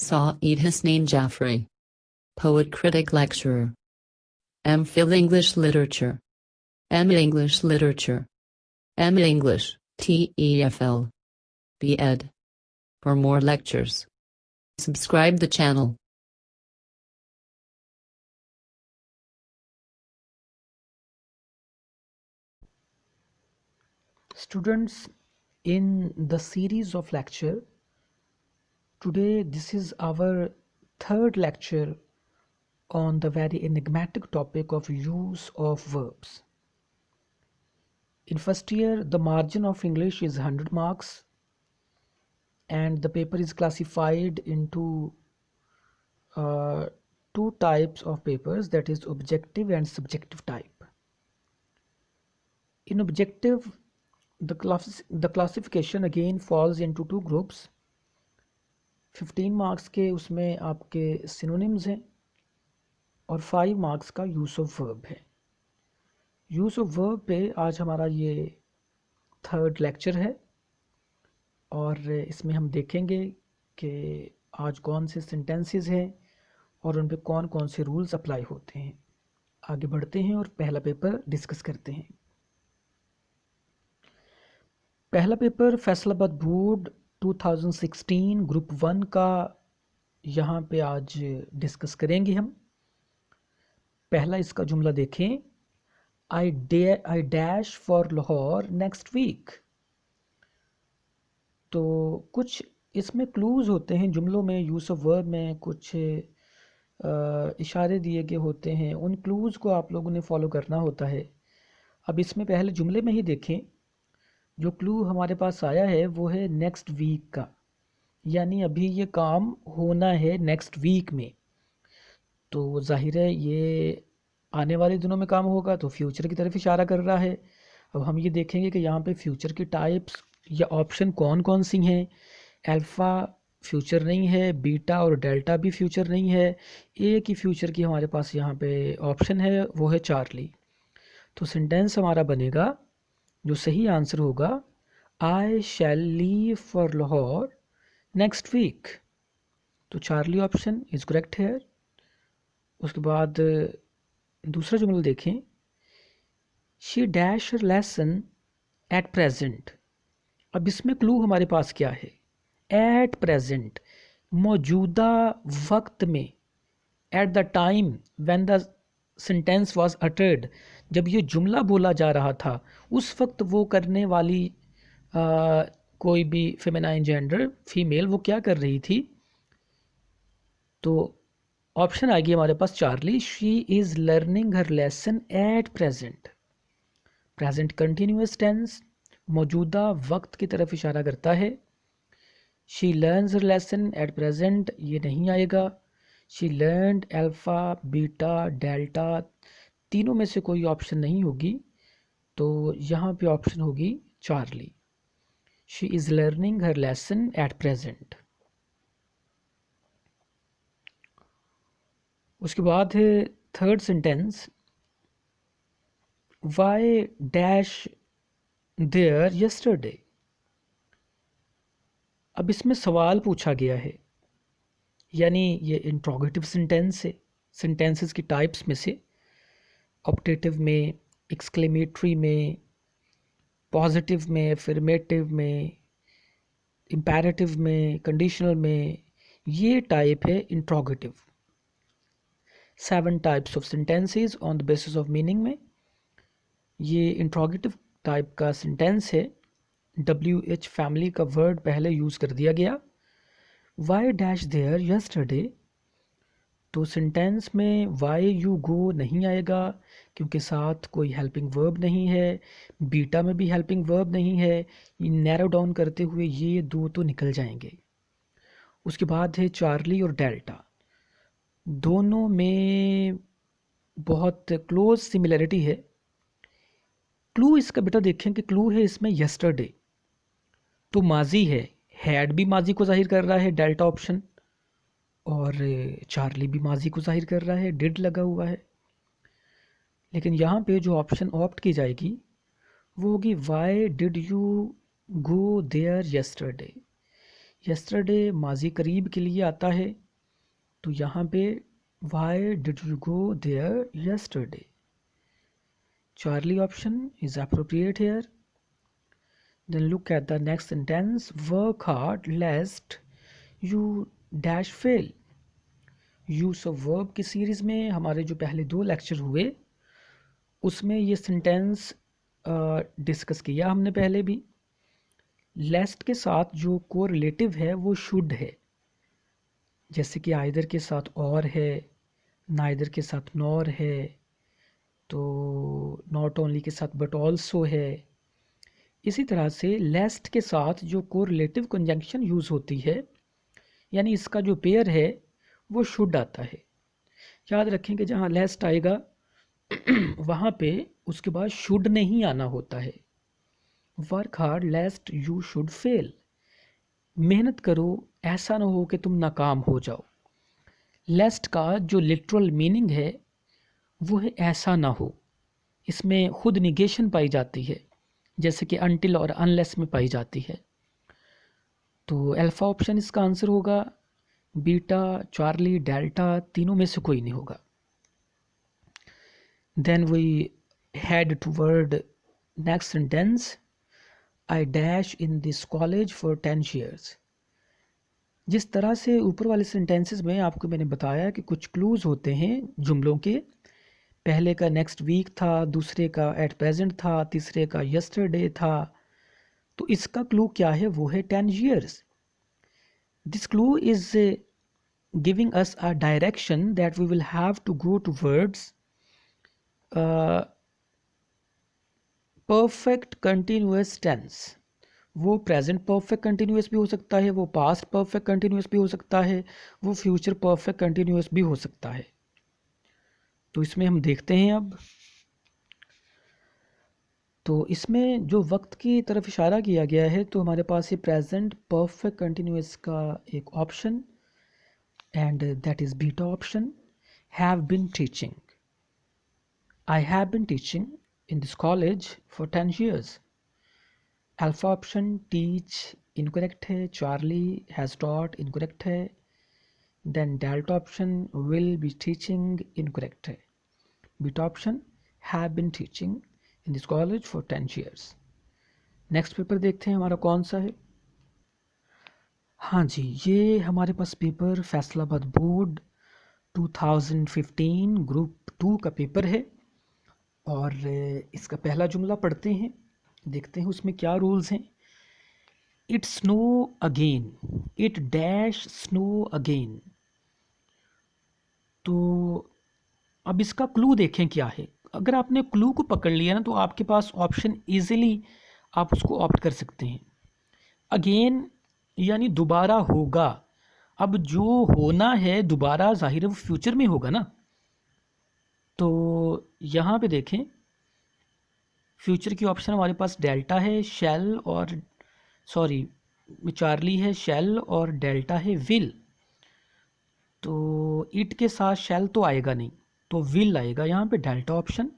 Saeed Hasnain Jaffrey. Poet Critic Lecturer. MPhil English Literature. M English Literature. M English, TEFL. B.Ed. For more lectures, subscribe the channel. Students, in the series of lecture, today this is our third lecture on the very enigmatic topic of use of verbs. In first year, the margin of English is 100 marks and the paper is classified into two types of papers, that is objective and subjective type. In objective, the classification again falls into two groups. 15 marks के उसमें आपके synonyms हैं और 5 marks का use of verb है। Use of verb पे आज हमारा ये थर्ड लेक्चर है और इसमें हम देखेंगे कि आज कौन से सेंटेंसेस हैं और उन पे कौन कौन से रूल्स अप्लाई होते हैं। आगे बढ़ते हैं और पहला पेपर डिस्कस करते हैं। पहला पेपर फैसलाबाद बोर्ड 2016 ग्रुप 1 का यहाँ पे आज डिस्कस करेंगे हम। पहला इसका जुमला देखें, I dash for Lahore next week. तो कुछ इसमें क्लूज होते हैं जुमलों में, यूज़ ऑफ वर्ब में कुछ इशारे दिए गए होते हैं, उन क्लूज़ को आप लोगों ने फॉलो करना होता है। अब इसमें पहले जुमले में ही देखें, जो क्लू हमारे पास आया है वो है नेक्स्ट वीक का, यानी अभी ये काम होना है नेक्स्ट वीक में। तो जाहिर है ये आने वाले दिनों में काम होगा, तो फ्यूचर की तरफ इशारा कर रहा है। अब हम ये देखेंगे कि यहाँ पे फ्यूचर की टाइप्स या ऑप्शन कौन कौन सी हैं। अल्फ़ा फ्यूचर नहीं है, बीटा और डेल्टा भी फ्यूचर नहीं है। एक ही फ्यूचर की हमारे पास यहाँ पे ऑप्शन है, वो है चार्ली। तो सेंटेंस हमारा बनेगा, जो सही आंसर होगा, I shall leave for Lahore next week. तो चार्ली ऑप्शन इज़ करेक्ट है। उसके बाद दूसरा जुमला देखें, she dash her lesson at present. अब इसमें क्लू हमारे पास क्या है, एट प्रेजेंट, मौजूदा वक्त में, at the time when the sentence was uttered, जब ये जुमला बोला जा रहा था उस वक्त वो करने वाली कोई भी फेमिनाइन जेंडर फीमेल वो क्या कर रही थी। तो ऑप्शन आ गई हमारे पास Charlie, she is learning her lesson at present. Present continuous tense मौजूदा वक्त की तरफ इशारा करता है। She learns her lesson at present ये नहीं आएगा। She learned alpha beta delta, तीनों में से कोई ऑप्शन नहीं होगी, तो यहाँ पे ऑप्शन होगी Charlie, she is learning her lesson at present. उसके बाद है third sentence, why dash there yesterday. अब इसमें सवाल पूछा गया है, यानी ये इंट्रोगेटिव सेंटेंस है। सेंटेंसेस की टाइप्स में से ऑप्टेटिव में, एक्सक्लेमेटरी में, पॉजिटिव में, अफर्मेटिव में, इम्पेरेटिव में, कंडीशनल में, ये टाइप है interrogative. 7 types of sentences on the basis of meaning में ये इंट्रोगेटिव टाइप का सेंटेंस है। WH फैमिली का वर्ड पहले यूज़ कर दिया गया। वाई डैश देयर यस्टरडे, तो सेंटेंस में वाई यू गो नहीं आएगा क्योंकि साथ कोई हेल्पिंग वर्ब नहीं है, बीटा में भी हेल्पिंग वर्ब नहीं है। नैरो डाउन करते हुए ये दो तो निकल जाएंगे। उसके बाद है चार्ली और डेल्टा, दोनों में बहुत क्लोज सिमिलरिटी है। क्लू इसका बेटा देखें कि क्लू है इसमें यस्टरडे, तो माजी है, हैड भी माजी को जाहिर कर रहा है डेल्टा ऑप्शन, और चार्ली भी माजी को जाहिर कर रहा है, डिड लगा हुआ है। लेकिन यहाँ पे जो ऑप्शन ऑप्ट की जाएगी वो होगी why did you go there yesterday. Yesterday माजी करीब के लिए आता है, तो यहाँ पे why did you go there yesterday. Charlie option is appropriate here. Then look at the next sentence, work hard lest you dash fail. Use of verb की सीरीज़ में हमारे जो पहले 2 लेक्चर हुए उसमें ये सेंटेंस डिस्कस किया हमने पहले भी। लेस्ट के साथ जो कोरिलेटिव है वो शुड है, जैसे कि आइदर के साथ और है, नाइदर के साथ नॉर है, तो नॉट ओनली के साथ बट ऑल्सो है। इसी तरह से लेस्ट के साथ जो कोरिलेटिव कंजंक्शन यूज़ होती है, यानी इसका जो पेयर है वो शुड आता है। याद रखें कि जहाँ लेस्ट आएगा वहाँ पे उसके बाद शुड नहीं आना होता है। Work hard lest you should fail. मेहनत करो ऐसा ना हो कि तुम नाकाम हो जाओ। लेस्ट का जो लिटरल मीनिंग है वो है ऐसा ना हो। इसमें खुद निगेशन पाई जाती है, जैसे कि अनटिल और अनलेस में पाई जाती है। तो अल्फा ऑप्शन इसका आंसर होगा। बीटा, चार्ली, डेल्टा तीनों में से कोई नहीं होगा। Then we head toward next sentence. I dash in this college for 10 years. जिस तरह से ऊपर वाले सेंटेंसेस में आपको मैंने बताया कि कुछ क्लूज होते हैं जुमलों के, पहले का नेक्स्ट वीक था, दूसरे का एट प्रेजेंट था, तीसरे का यस्टरडे था, तो इसका क्लू क्या है? वो है 10 years. This clue is giving us a direction that we will have to go towards perfect continuous tense. वो प्रेजेंट परफेक्ट कंटिन्यूस भी हो सकता है, वो पास्ट परफेक्ट कंटिन्यूस भी हो सकता है, वो फ्यूचर परफेक्ट कंटिन्यूस भी हो सकता है। तो इसमें हम देखते हैं अब। तो इसमें जो वक्त की तरफ इशारा किया गया है, तो हमारे पास ये प्रेजेंट परफेक्ट कंटिन्यूस का एक option, and that is beta option, have been teaching. I have been teaching in this college for 10 years. Alpha option teach incorrect है, Charlie has taught incorrect है, then delta option will be teaching incorrect है, beta option have been teaching in this college for 10 years. Next paper देखते हैं हमारा कौन सा है। हाँ जी, ये हमारे पास पेपर फैसलाबाद बोर्ड 2015 ग्रुप 2 का पेपर है, और इसका पहला जुमला पढ़ते हैं, देखते हैं उसमें क्या रूल्स हैं। It snow again, it dash snow again. तो अब इसका क्लू देखें क्या है। अगर आपने क्लू को पकड़ लिया ना, तो आपके पास ऑप्शन इजीली आप उसको ऑप्ट कर सकते हैं। अगेन यानी दोबारा होगा। अब जो होना है दोबारा जाहिर है वो फ्यूचर में होगा ना। तो यहाँ पे देखें, फ्यूचर की ऑप्शन हमारे पास डेल्टा है, शैल और चार्ली है, शैल और डेल्टा है विल। तो इट के साथ शैल तो आएगा नहीं, तो विल आएगा यहाँ पे delta option.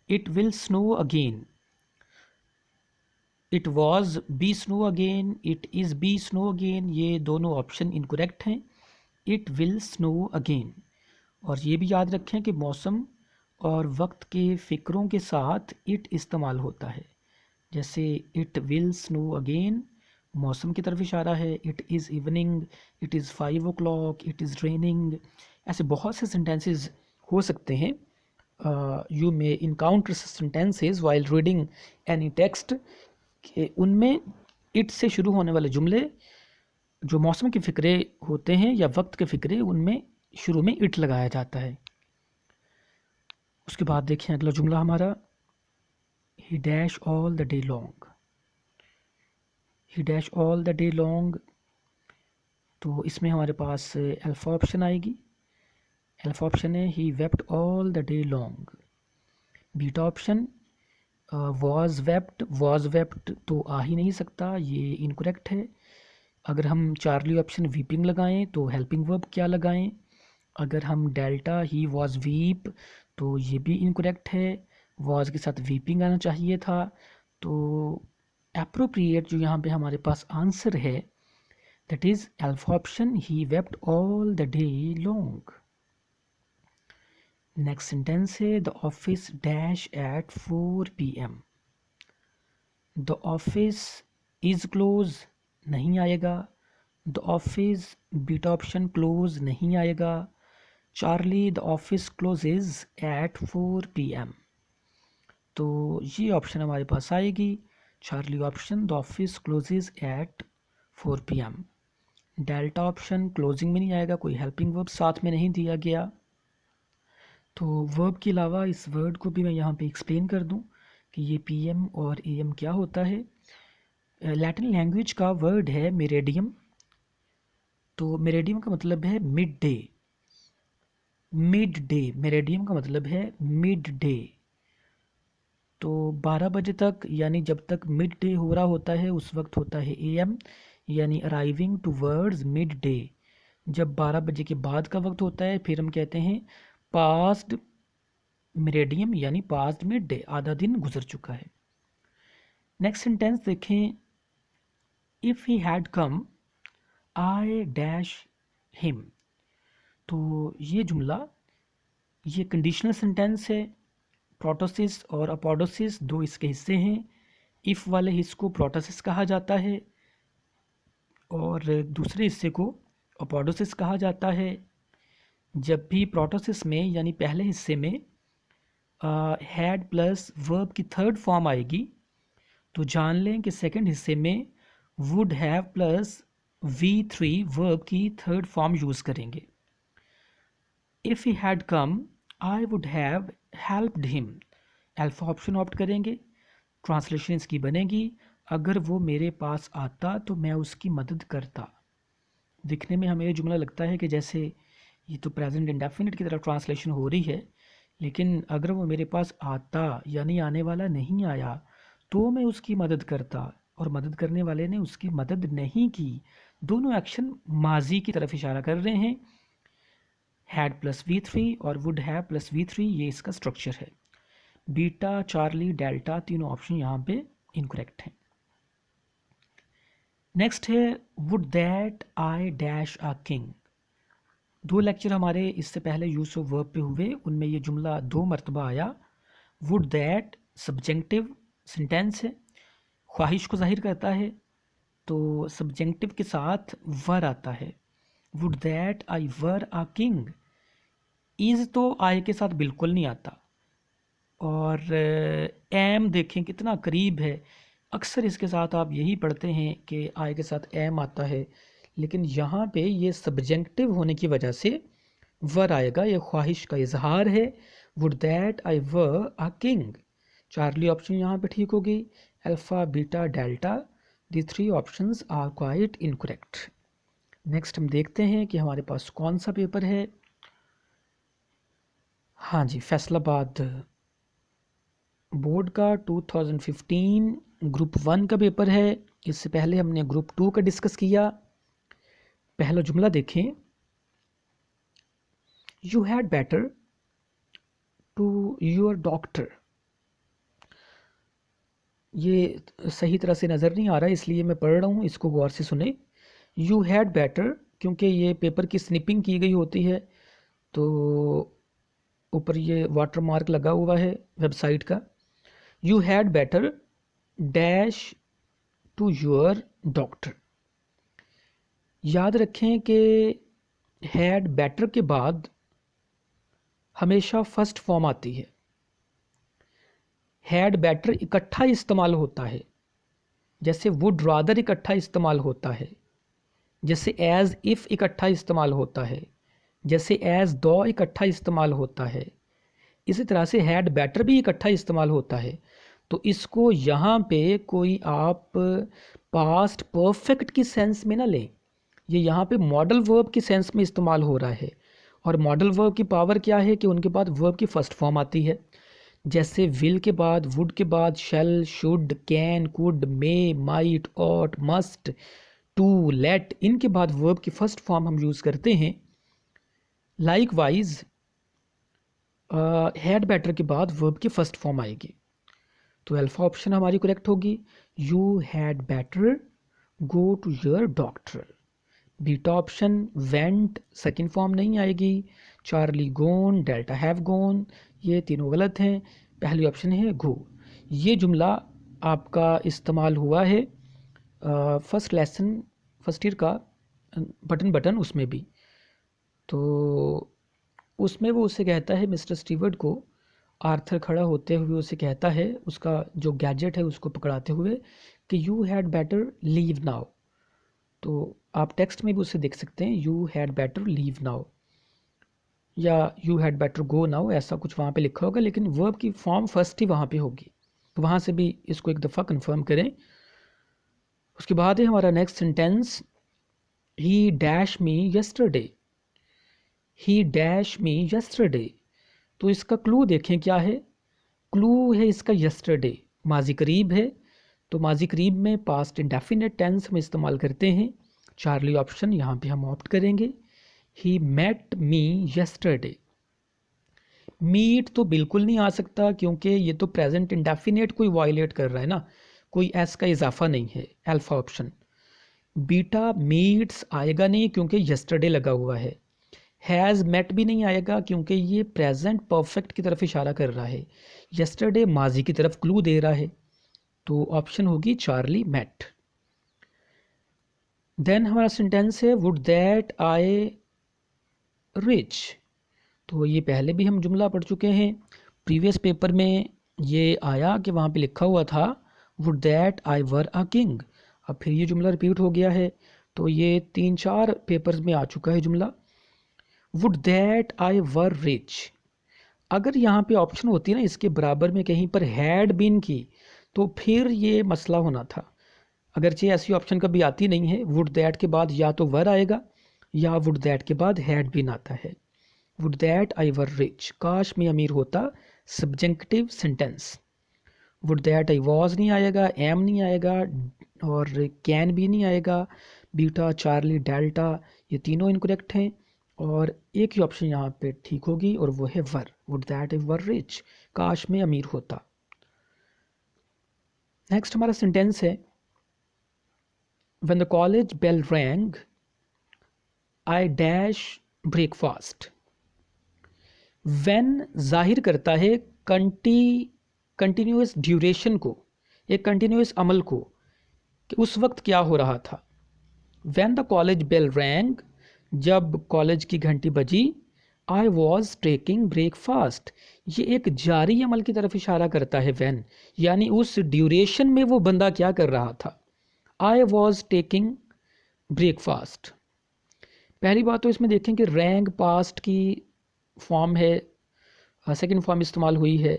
It will snow again, it was be snow again, it is be snow again, ये दोनों ऑप्शन इनकरेक्ट हैं। It will snow again. और ये भी याद रखें कि मौसम और वक्त के फ़िक्रों के साथ इट इस्तेमाल होता है। जैसे इट विल स्नो अगेन मौसम की तरफ इशारा है, it is evening, it is 5 o'clock, it is raining. ऐसे बहुत से सेंटेंसेस हो सकते हैं। You may encounter sentences while reading any text कि उनमें इट से शुरू होने वाले जुमले जो मौसम के फ़िक्रे होते हैं या वक्त के फ़िक्रे, उनमें शुरू में इट लगाया जाता है। उसके बाद देखें अगला जुमला हमारा, he dash all the day long. He dash all the day long, तो इसमें हमारे पास अल्फा ऑप्शन आएगी। अल्फा ऑप्शन है he wept all the day long. Beta option was wept तो आ ही नहीं सकता, ये इनकरेक्ट है। अगर हम चार्ली ऑप्शन वीपिंग लगाएं तो हेल्पिंग वर्ब क्या लगाएं। अगर हम डेल्टा ही वॉज वीप तो ये भी इनकरेक्ट है, वॉज के साथ वीपिंग आना चाहिए था। तो एप्रोप्रिएट जो यहाँ पे हमारे पास आंसर है that is alpha option, he wept all the day long. Next sentence है the office dash at 4 PM। The office is close नहीं आएगा, the office beta option close नहीं आएगा। Charlie the office closes at 4 PM, तो ये option हमारे पास आएगी Charlie option, the office closes at 4 PM। Delta option closing में नहीं आएगा, कोई हेल्पिंग वर्ब साथ में नहीं दिया गया। तो वर्ब के अलावा इस वर्ड को भी मैं यहाँ पे एक्सप्लेन कर दूँ कि ये PM और AM क्या होता है। लैटिन लैंग्वेज का वर्ड है मेरेडियम। तो मेरेडियम का मतलब है मिड डे। मिड डे, मेरेडियम का मतलब है मिड डे। तो 12 बजे तक यानी जब तक मिड डे हो रहा होता है उस वक्त होता है AM, यानी अराइविंग टूवर्ड्स मिड डे। जब 12 बजे के बाद का वक्त होता है फिर हम कहते हैं पास्ट मेरेडियम यानी पास्ट मिड डे, आधा दिन गुजर चुका है। नेक्स्ट सेंटेंस देखें, if he had come I dash him. तो ये जुमला, ये कंडीशनल सेंटेंस है। प्रोटोसिस और अपोडोसिस दो इसके हिस्से हैं। इफ़ वाले हिस्से को प्रोटोसिस कहा जाता है और दूसरे हिस्से को अपोडोसिस कहा जाता है। जब भी प्रोटोसिस में यानी पहले हिस्से में हैड प्लस वर्ब की थर्ड फॉर्म आएगी तो जान लें कि सेकंड हिस्से में would have plus V3 verb की थर्ड फॉर्म यूज़ करेंगे। If he had come I would have helped him, alpha option opt करेंगे। ट्रांसलेशन इसकी बनेगी, अगर वो मेरे पास आता तो मैं उसकी मदद करता। दिखने में हमें ये जुमला लगता है कि जैसे ये तो प्रेजेंट इंडेफिनिट की तरफ ट्रांसलेशन हो रही है, लेकिन अगर वो मेरे पास आता यानी आने वाला नहीं आया तो मैं उसकी मदद करता, और मदद करने वाले ने उसकी मदद नहीं की। दोनों एक्शन माजी की तरफ इशारा कर रहे हैं। हैड प्लस V3 और वुड हैव प्लस V3, ये इसका स्ट्रक्चर है। बीटा, चार्ली, डेल्टा तीनों ऑप्शन यहाँ पे इनकरेक्ट हैं। नेक्स्ट है would that I dash a king. दो लेक्चर हमारे इससे पहले यूज ऑफ वर्ब पे हुए, उनमें ये जुमला 2 मरतबा आया। वुड दैट सब्जेक्टिव सेंटेंस है, ख्वाहिश को जाहिर करता है, तो सब्जेक्टिव के साथ वर आता है। Would that I were a king. Is तो आई के साथ बिल्कुल नहीं आता, और एम देखें कितना करीब है। अक्सर इसके साथ आप यही पढ़ते हैं कि आई के साथ एम आता है, लेकिन यहाँ पे ये सब्जेक्टिव होने की वजह से वर आएगा, ये ख्वाहिश का इजहार है। Would that I were a king. Charlie option यहाँ पे ठीक होगी। Alpha, beta, delta, the 3 options are quite incorrect. Next हम देखते हैं कि हमारे पास कौन सा पेपर है। हाँ जी, फैसलाबाद बोर्ड का 2015 ग्रुप 1 का पेपर है। इससे पहले हमने ग्रुप 2 का डिस्कस किया। पहला जुमला देखें, you had better to your doctor. ये सही तरह से नज़र नहीं आ रहा है इसलिए मैं पढ़ रहा हूँ, इसको गौर से सुने। यू हैड बेटर, क्योंकि ये पेपर की स्निपिंग की गई होती है तो ऊपर ये वाटर मार्क लगा हुआ है वेबसाइट का। You had better dash to your doctor. याद रखें कि हैड बेटर के बाद हमेशा फर्स्ट फॉर्म आती है। हैड बेटर इकट्ठा इस्तेमाल होता है, जैसे वुड रादर इकट्ठा इस्तेमाल होता है, जैसे एज इफ़ इकट्ठा इस्तेमाल होता है, जैसे एज दो इकट्ठा इस्तेमाल होता है। इसी तरह से हैड बेटर भी इकट्ठा इस्तेमाल होता है। तो इसको यहाँ पे कोई आप पास्ट परफेक्ट की सेंस में ना लें, ये यहाँ पे मॉडल वर्ब की सेंस में इस्तेमाल हो रहा है। और मॉडल वर्ब की पावर क्या है कि उनके बाद वर्ब की फर्स्ट फॉर्म आती है। जैसे विल के बाद, वुड के बाद shall, should, can, could, may, might, ought, must, to, let, इनके बाद वर्ब की फर्स्ट फॉर्म हम यूज़ करते हैं। लाइक वाइज हैड बेटर के बाद वर्ब की फर्स्ट फॉर्म आएगी, तो अल्फा ऑप्शन हमारी करेक्ट होगी। You had better go to your doctor. Beta option went second form नहीं आएगी, Charlie gone, delta have gone, ये तीनों गलत हैं। पहली ऑप्शन है गो। ये जुमला आपका इस्तेमाल हुआ है फर्स्ट लेसन फर्स्ट ईयर का बटन उसमें भी। तो उसमें वो उसे कहता है, मिस्टर स्टीवर्ट को, आर्थर खड़ा होते हुए उसे कहता है, उसका जो गैजेट है उसको पकड़ाते हुए, कि you had better leave now. तो आप टेक्स्ट में भी उसे देख सकते हैं, you had better leave now या you had better go now, ऐसा कुछ वहाँ पे लिखा होगा, लेकिन वर्ब की फॉर्म फर्स्ट ही वहाँ पे होगी। तो वहाँ से भी इसको एक दफ़ा कंफर्म करें। उसके बाद है हमारा नेक्स्ट सेंटेंस, ही डैश मी यस्टरडे। ही डैश मी यस्टरडे। तो इसका क्लू देखें क्या है। क्लू है इसका यस्टरडे, माजी करीब है, तो माजी करीब में पास्ट इंडेफिनिट टेंस हम इस्तेमाल करते हैं। चार्ली ऑप्शन यहाँ पे हम ऑप्ट करेंगे। He met me yesterday. Meet तो बिल्कुल नहीं आ सकता, क्योंकि ये तो प्रेजेंट इंडेफिनिट कोई वायलेट कर रहा है ना, कोई एस का इजाफा नहीं है, अल्फा ऑप्शन। बीटा मीट्स आएगा नहीं क्योंकि यस्टरडे लगा हुआ है। हैज़ मेट भी नहीं आएगा क्योंकि ये प्रेजेंट परफेक्ट की तरफ इशारा कर रहा है, यस्टरडे माजी की तरफ क्लू दे रहा है। तो ऑप्शन होगी चार्ली मेट। देन हमारा सेंटेंस है, वुड दैट आई रिच। तो ये पहले भी हम जुमला पढ़ चुके हैं, प्रीवियस पेपर में ये आया कि वहाँ पे लिखा हुआ था would that I were a king. अब फिर ये जुमला रिपीट हो गया है, तो ये 3-4 पेपर्स में आ चुका है जुमला। Would that I were rich, अगर यहाँ पे ऑप्शन होती है ना इसके बराबर में कहीं पर हैड बीन की, तो फिर ये मसला होना था। अगरचे ऐसी ऑप्शन कभी आती नहीं है, वुड दैट के बाद या तो वर आएगा या वुड दैट के बाद हैड बीन आता है। Would that I were rich, काश मैं अमीर होता, subjective sentence. Would that I was नहीं आएगा, एम नहीं आएगा और कैन भी नहीं आएगा। बीटा, चार्ली, डेल्टा ये तीनों इनकरेक्ट हैं और एक ही ऑप्शन यहाँ पे ठीक होगी और वो है were. Would that I were rich, काश मैं अमीर होता। नेक्स्ट हमारा सेंटेंस है, when the college bell rang I dash breakfast. When जाहिर करता है कंटिन्यूस ड्यूरेशन को, एक कंटिन्यूस अमल को, कि उस वक्त क्या हो रहा था। When the college bell rang, जब कॉलेज की घंटी बजी, आई वॉज टेकिंग ब्रेकफास्ट, ये एक जारी अमल की तरफ इशारा करता है व्हेन, यानी उस ड्यूरेशन में वो बंदा क्या कर रहा था। I was taking breakfast. पहली बात तो इसमें देखें कि रैंग पास्ट की फॉर्म है, सेकंड फॉर्म इस्तेमाल हुई है,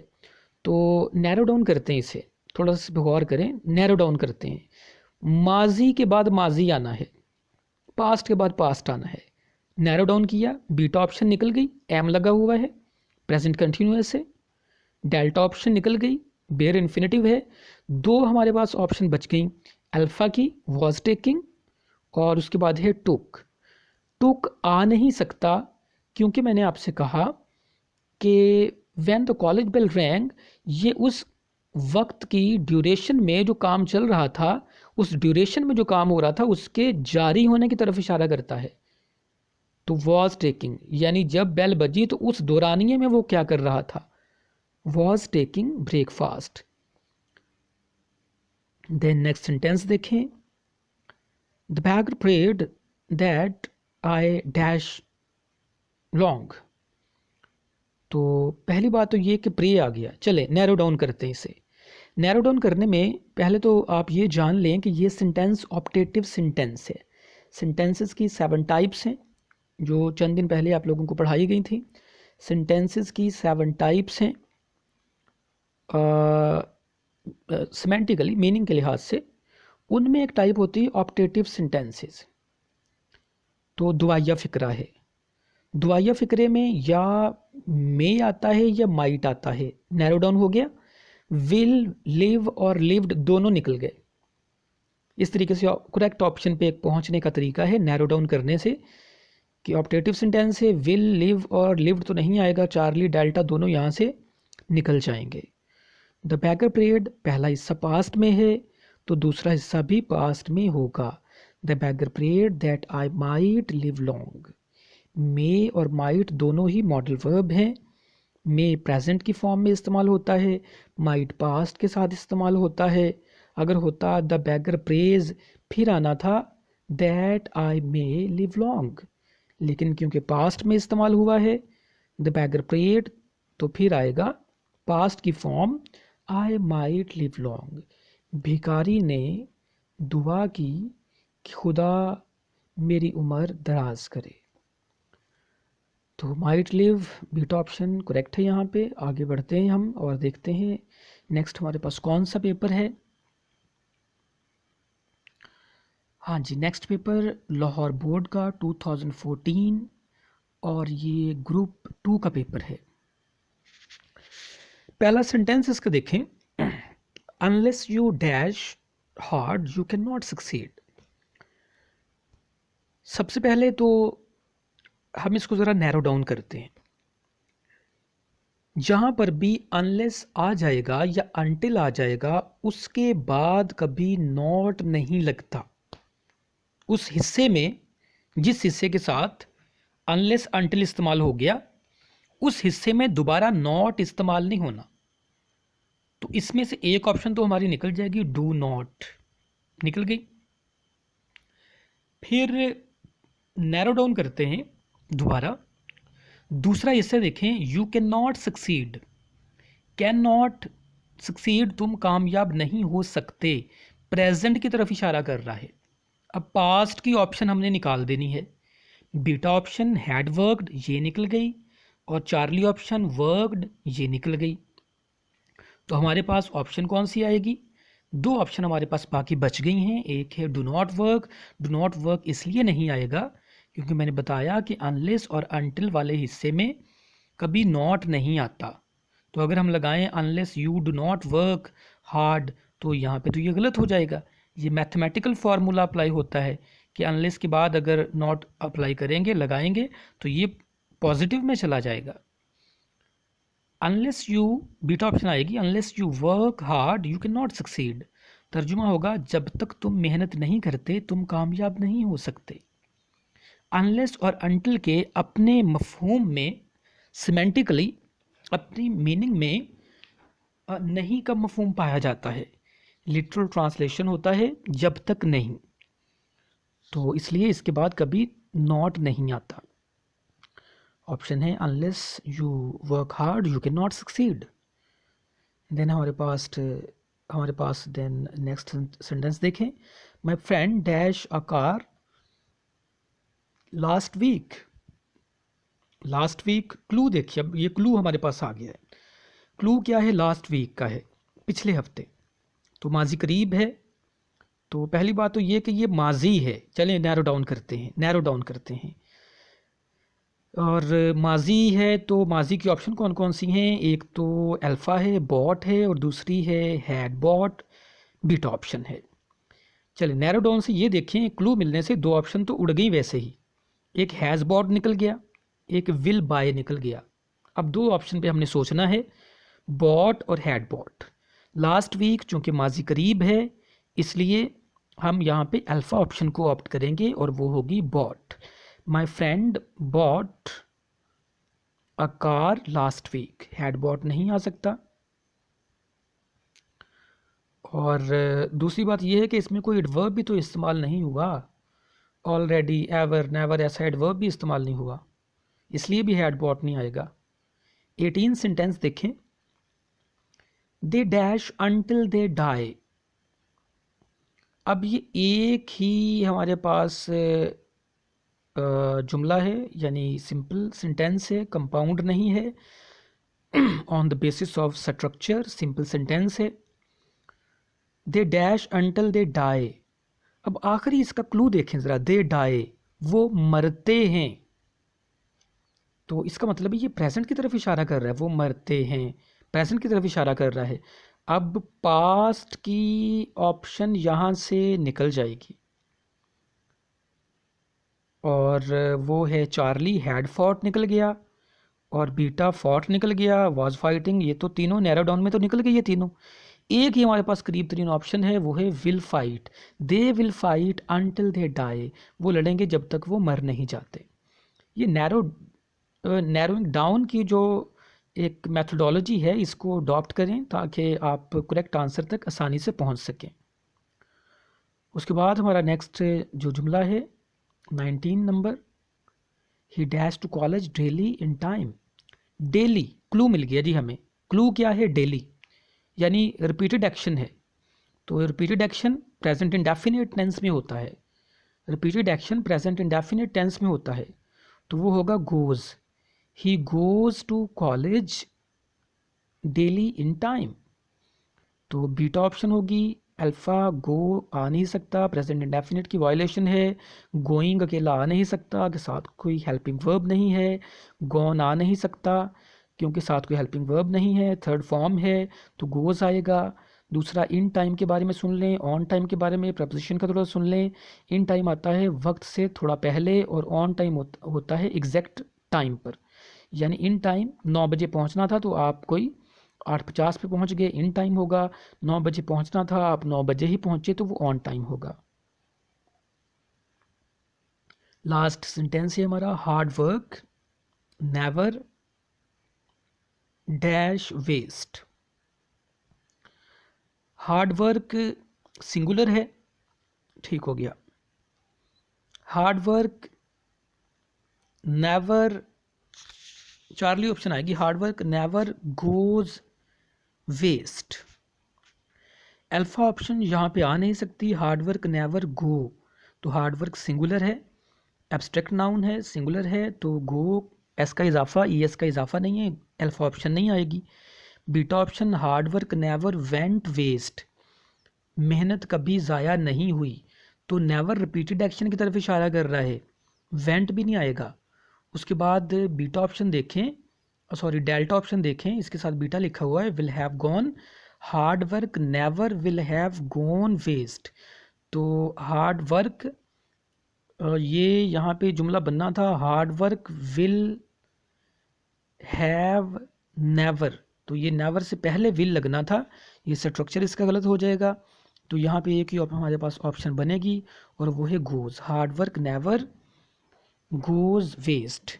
तो नैरो डाउन करते हैं इसे, थोड़ा सा गौर करें, नैरो डाउन करते हैं। माजी के बाद माजी आना है, पास्ट के बाद पास्ट आना है। नैरो डाउन किया, बीटा ऑप्शन निकल गई, एम लगा हुआ है, प्रेजेंट कंटिन्यूअस है। डेल्टा ऑप्शन निकल गई, बेयर इन्फिनेटिव है। दो हमारे पास ऑप्शन बच गई, अल्फा की वॉज टेकिंग और उसके बाद है टुक। टुक आ नहीं सकता क्योंकि मैंने आपसे कहा कि when the college bell rang, ये उस वक्त की ड्यूरेशन में जो काम चल रहा था, उस ड्यूरेशन में जो काम हो रहा था उसके जारी होने की तरफ इशारा करता है। तो वॉज टेकिंग, यानी जब बेल बजी तो उस दौरानिए में वो क्या कर रहा था, was taking breakfast. Then next sentence देखें, the beggar prayed that I dash long. तो पहली बात तो ये कि प्रे आ गया। चले नैरो डाउन करते हैं इसे। नैरो डाउन करने में पहले तो आप ये जान लें कि ये सेंटेंस ऑप्टेटिव सेंटेंस है। सेंटेंसेस की 7 टाइप्स हैं जो चंद दिन पहले आप लोगों को पढ़ाई गई थी। सेंटेंसेस की 7 टाइप्स हैं सिमेंटिकली मीनिंग के लिहाज से। उनमें एक टाइप होती है ऑप्टेटिव सेंटेंसेस। तो दुआया फ़िक्रा है, दुआया फ़िक्रे में या मे आता है या माइट आता है। नैरो डाउन हो गया, विल, लिव और लिव्ड दोनों निकल गए। इस तरीके से करेक्ट ऑप्शन पे पहुंचने का तरीका है नैरो डाउन करने से, कि ऑप्टेटिव सेंटेंस है, विल, लिव और लिव्ड तो नहीं आएगा, चार्ली, डेल्टा दोनों यहाँ से निकल जाएंगे। द बैगर पीरियड पहला हिस्सा पास्ट में है तो दूसरा हिस्सा भी पास्ट में होगा। The beggar prayed that I might live long। मे और माइट दोनों ही मॉडल वर्ब हैं। मे प्रेजेंट की फॉर्म में इस्तेमाल होता है, माइट पास्ट के साथ इस्तेमाल होता है। अगर होता द beggar prays, फिर आना था that I may live long, लेकिन क्योंकि पास्ट में इस्तेमाल हुआ है द beggar prayed, तो फिर आएगा पास्ट की form I might live long. भिखारी ने दुआ की कि खुदा मेरी उम्र दराज करे। तो might live beta option correct है। यहाँ पे आगे बढ़ते हैं हम और देखते हैं नेक्स्ट हमारे पास कौन सा पेपर है। हाँ जी, नेक्स्ट पेपर लाहौर बोर्ड का 2014 और ये ग्रुप 2 का पेपर है। पहला सेंटेंस इसका देखें, unless you dash hard you can not succeed. सबसे पहले तो हम इसको ज़रा नैरो डाउन करते हैं। जहाँ पर भी अनलेस आ जाएगा या अनटिल आ जाएगा उसके बाद कभी नॉट नहीं लगता। उस हिस्से में, जिस हिस्से के साथ अनलेस अनटिल इस्तेमाल हो गया, उस हिस्से में दोबारा नॉट इस्तेमाल नहीं होना। तो इसमें से एक ऑप्शन तो हमारी निकल जाएगी, डू नॉट निकल गई। फिर नैरो डाउन करते हैं दोबारा, दूसरा हिस्सा देखें, you can not succeed. Can not succeed, तुम कामयाब नहीं हो सकते, प्रेजेंट की तरफ इशारा कर रहा है। अब पास्ट की ऑप्शन हमने निकाल देनी है। बीटा ऑप्शन हैड वर्कड, ये निकल गई, और चार्ली ऑप्शन वर्कड, ये निकल गई। तो हमारे पास ऑप्शन कौन सी आएगी? दो ऑप्शन हमारे पास बाकी बच गई हैं। एक है do not work. Do not work इसलिए नहीं आएगा क्योंकि मैंने बताया कि अनलेस और अनटिल वाले हिस्से में कभी नॉट नहीं आता। तो अगर हम लगाएं unless you do not work hard, तो यहाँ पे तो ये गलत हो जाएगा। ये मैथमेटिकल फार्मूला अप्लाई होता है कि अनलेस के बाद अगर नॉट अप्लाई करेंगे, लगाएंगे, तो ये पॉजिटिव में चला जाएगा। अनलेस यू, बीटा ऑप्शन आएगी, unless you work hard you can not succeed. तर्जुमा होगा, जब तक तुम मेहनत नहीं करते तुम कामयाब नहीं हो सकते। अनलेस और अनटिल के अपने मफहूम में, सिमेंटिकली अपनी मीनिंग में नहीं का मफहूम पाया जाता है। लिटरल ट्रांसलेशन होता है जब तक नहीं, तो इसलिए इसके बाद कभी नॉट नहीं आता। ऑप्शन है unless you work hard you can not succeed. Then हमारे पास देन नेक्स्ट सेंटेंस देखें, my friend dash a car last week. Last week clue देखिए, अब ये क्लू हमारे पास आ गया है। क्लू क्या है? लास्ट वीक का है, पिछले हफ्ते। तो माजी करीब है, तो पहली बात तो ये कि ये माजी है। चलें नैरो डाउन करते हैं। और माजी है तो माजी की ऑप्शन कौन कौन सी हैं? एक तो अल्फ़ा है, बॉट है, और दूसरी है हैड बॉट, बीटा ऑप्शन है। चलिए नैरो डाउन से ये देखें, क्लू मिलने से दो ऑप्शन तो उड़ गई वैसे ही। एक हैज़ बॉट निकल गया, एक विल बाय निकल गया। अब दो ऑप्शन पे हमने सोचना है, बॉट और हैड बॉट। लास्ट वीक चूँकि माजी करीब है इसलिए हम यहाँ पे अल्फ़ा ऑप्शन को ऑप्ट करेंगे और वो होगी bought. My friend bought a car last week, had bought नहीं आ सकता। और दूसरी बात यह है कि इसमें कोई एडवर्ब भी तो इस्तेमाल नहीं हुआ। ऑलरेडी, एवर, नेवर ऐसा एडवर्ब भी इस्तेमाल नहीं हुआ, इसलिए भी हैड बॉट नहीं आएगा। 18 सेंटेंस देखें, they dash until they die. अब ये एक ही हमारे पास जुमला है, यानी सिंपल सेंटेंस है, कंपाउंड नहीं है। On the basis of structure simple sentence है। They dash until they die. अब आखिरी इसका क्लू देखें ज़रा, दे डाई, वो मरते हैं। तो इसका मतलब है ये प्रेजेंट की तरफ इशारा कर रहा है, वो मरते हैं, प्रेजेंट की तरफ इशारा कर रहा है। अब पास्ट की ऑप्शन यहाँ से निकल जाएगी और वो है चार्ली, हैड फॉट निकल गया, और बीटा फॉट निकल गया, वाज फाइटिंग, ये तो तीनों नैरो डाउन में तो निकल गई ये तीनों। एक ही हमारे पास करीब तरीन ऑप्शन है, वो है will fight. They will fight until they die, वो लड़ेंगे जब तक वो मर नहीं जाते। ये नैरोइंग डाउन की जो एक मेथोडोलॉजी है, इसको अडॉप्ट करें ताकि आप करेक्ट आंसर तक आसानी से पहुंच सकें। उसके बाद हमारा नेक्स्ट जो जुमला है 19 नंबर, he dash to college daily in time. Daily clue मिल गया जी हमें। क्लू क्या है? डेली, यानी रिपीटेड एक्शन है। तो repeated action present indefinite tense में होता है। Repeated action present indefinite tense में होता है, तो वो होगा goes. He goes to college daily in time. तो बीटा ऑप्शन होगी। अल्फा गो आ नहीं सकता, प्रेजेंट इंडेफिनिट की वायलेशन है। गोइंग अकेला आ नहीं सकता, के साथ कोई हेल्पिंग वर्ब नहीं है। गॉन आ नहीं सकता क्योंकि साथ कोई हेल्पिंग वर्ब नहीं है, थर्ड फॉर्म है, तो गोज आएगा। दूसरा, इन टाइम के बारे में सुन लें, ऑन टाइम के बारे में प्रपोजिशन का थोड़ा सुन लें। इन टाइम आता है वक्त से थोड़ा पहले, और ऑन टाइम होता है एग्जैक्ट टाइम पर। यानी इन टाइम 9 बजे पहुंचना था तो आप कोई 8:50 पे पहुंच गए, इन टाइम होगा। 9 बजे पहुंचना था, आप 9 बजे ही पहुंचे तो वो ऑन टाइम होगा। लास्ट सेंटेंस है हमारा, hard work never dash waste. Hard work singular है, ठीक हो गया। Hard work never, Charlie option आएगी। Hard work never goes waste. Alpha option यहाँ पे आ नहीं सकती। हार्ड वर्क नेवर गो, तो हार्ड वर्क सिंगुलर है, एब्स्ट्रैक्ट नाउन है, सिंगुलर है, तो गो एस का इजाफा, ई एस का इजाफा नहीं है, अल्फा ऑप्शन नहीं आएगी। Beta option, hard work never went waste, मेहनत कभी ज़ाया नहीं हुई, तो नेवर रिपीटेड एक्शन की तरफ इशारा कर रहा है, वेंट भी नहीं आएगा। उसके बाद बीटा ऑप्शन देखें, सॉरी डेल्टा ऑप्शन देखें, इसके साथ बीटा लिखा हुआ है, will have gone. Hard work never will have gone waste, तो हार्ड वर्क, ये यहाँ पे जुमला बनना था, hard work will have never, तो ये नेवर से पहले विल लगना था, ये स्ट्रक्चर इसका गलत हो जाएगा। तो यहाँ पे एक ही हमारे पास ऑप्शन बनेगी और वो है goes. Hard work never goes waste.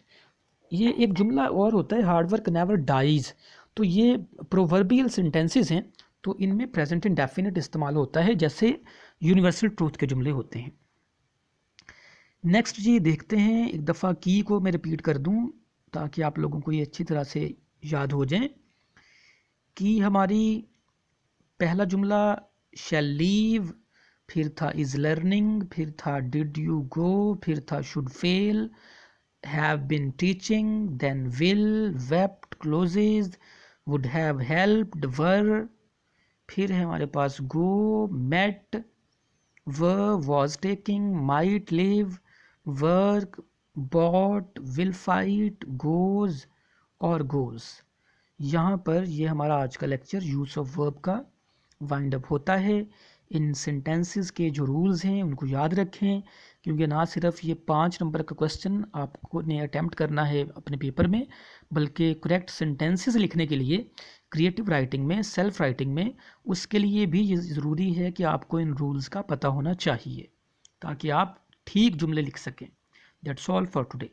ये एक जुमला और होता है, हार्ड वर्क नेवर डाइज, तो ये प्रोवर्बियल सेंटेंसेस हैं, तो इनमें प्रेजेंट इंडेफिनिट इस्तेमाल होता है, जैसे यूनिवर्सल ट्रूथ के जुमले होते हैं। नेक्स्ट जी देखते हैं, एक दफ़ा की को मैं रिपीट कर दूं ताकि आप लोगों को ये अच्छी तरह से याद हो जाए। कि हमारी पहला जुमला शैल लीव, फिर था इज़ लर्निंग, फिर था डिड यू गो, फिर था should fail, have been teaching, then will, wept, closes, would have helped, were, फिर है हमारे पास go, met, was taking, might live, work, bought, will fight, goes और goes। यहाँ पर ये हमारा आज का लेक्चर यूज़ ऑफ वर्ब का वाइंड अप होता है। इन सेंटेंसेस के जो रूल्स हैं उनको याद रखें, क्योंकि ना सिर्फ ये 5 नंबर का क्वेश्चन आपको ने अटैम्प्ट करना है अपने पेपर में, बल्कि करेक्ट सेंटेंसेस लिखने के लिए क्रिएटिव राइटिंग में, सेल्फ राइटिंग में, उसके लिए भी ये ज़रूरी है कि आपको इन रूल्स का पता होना चाहिए ताकि आप ठीक जुमले लिख सकें। That's all for today.